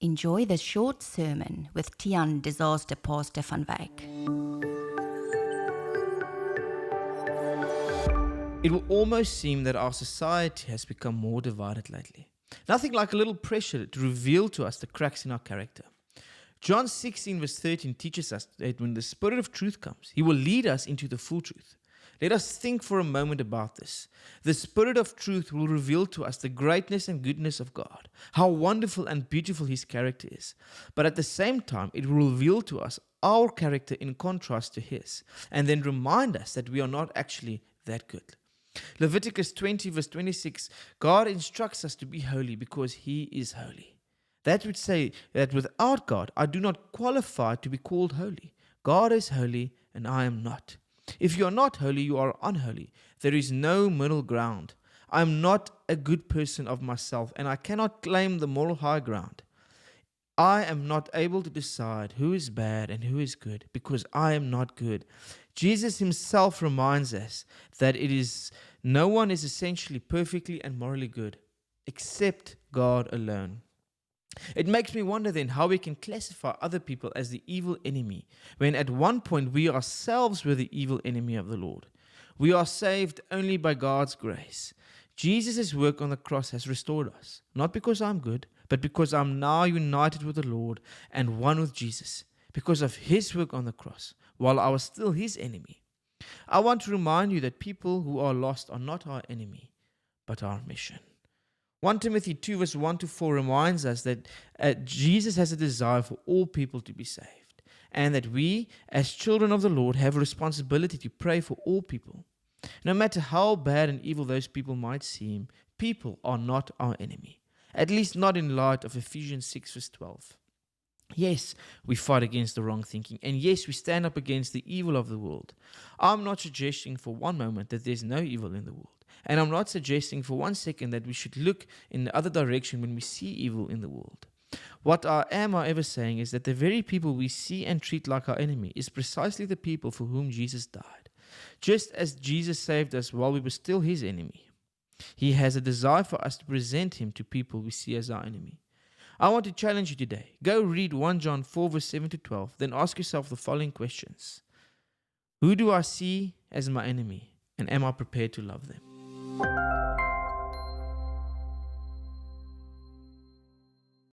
Enjoy this short sermon with Tiaan disaster pastor van Wyk. It will almost seem that our society has become more divided lately. Nothing like a little pressure to reveal to us the cracks in our character. John 16 verse 13 teaches us that when the Spirit of truth comes, He will lead us into the full truth. Let us think for a moment about this. The Spirit of truth will reveal to us the greatness and goodness of God, how wonderful and beautiful His character is. But at the same time, it will reveal to us our character in contrast to His, and then remind us that we are not actually that good. Leviticus 20 verse 26, God instructs us to be holy because He is holy. That would say that without God, I do not qualify to be called holy. God is holy and I am not. If you are not holy, you are unholy. There is no middle ground. I am not a good person of myself, and I cannot claim the moral high ground. I am not able to decide who is bad and who is good because I am not good. Jesus Himself reminds us that no one is essentially perfectly and morally good except God alone. It makes me wonder then how we can classify other people as the evil enemy when at one point we ourselves were the evil enemy of the Lord. We are saved only by God's grace. Jesus' work on the cross has restored us, not because I'm good, but because I'm now united with the Lord and one with Jesus, because of His work on the cross, while I was still His enemy. I want to remind you that people who are lost are not our enemy, but our mission. 1 Timothy 2 verse 1 to 4 reminds us that Jesus has a desire for all people to be saved, and that we, as children of the Lord, have a responsibility to pray for all people. No matter how bad and evil those people might seem, people are not our enemy, at least not in light of Ephesians 6 verse 12. Yes, we fight against the wrong thinking, and yes, we stand up against the evil of the world. I'm not suggesting for one moment that there's no evil in the world, and I'm not suggesting for 1 second that we should look in the other direction when we see evil in the world. What I am, however, saying is that the very people we see and treat like our enemy is precisely the people for whom Jesus died. Just as Jesus saved us while we were still His enemy, He has a desire for us to present Him to people we see as our enemy. I want to challenge you today. Go read 1 John 4 verse 7 to 12. Then ask yourself the following questions. Who do I see as my enemy? And am I prepared to love them?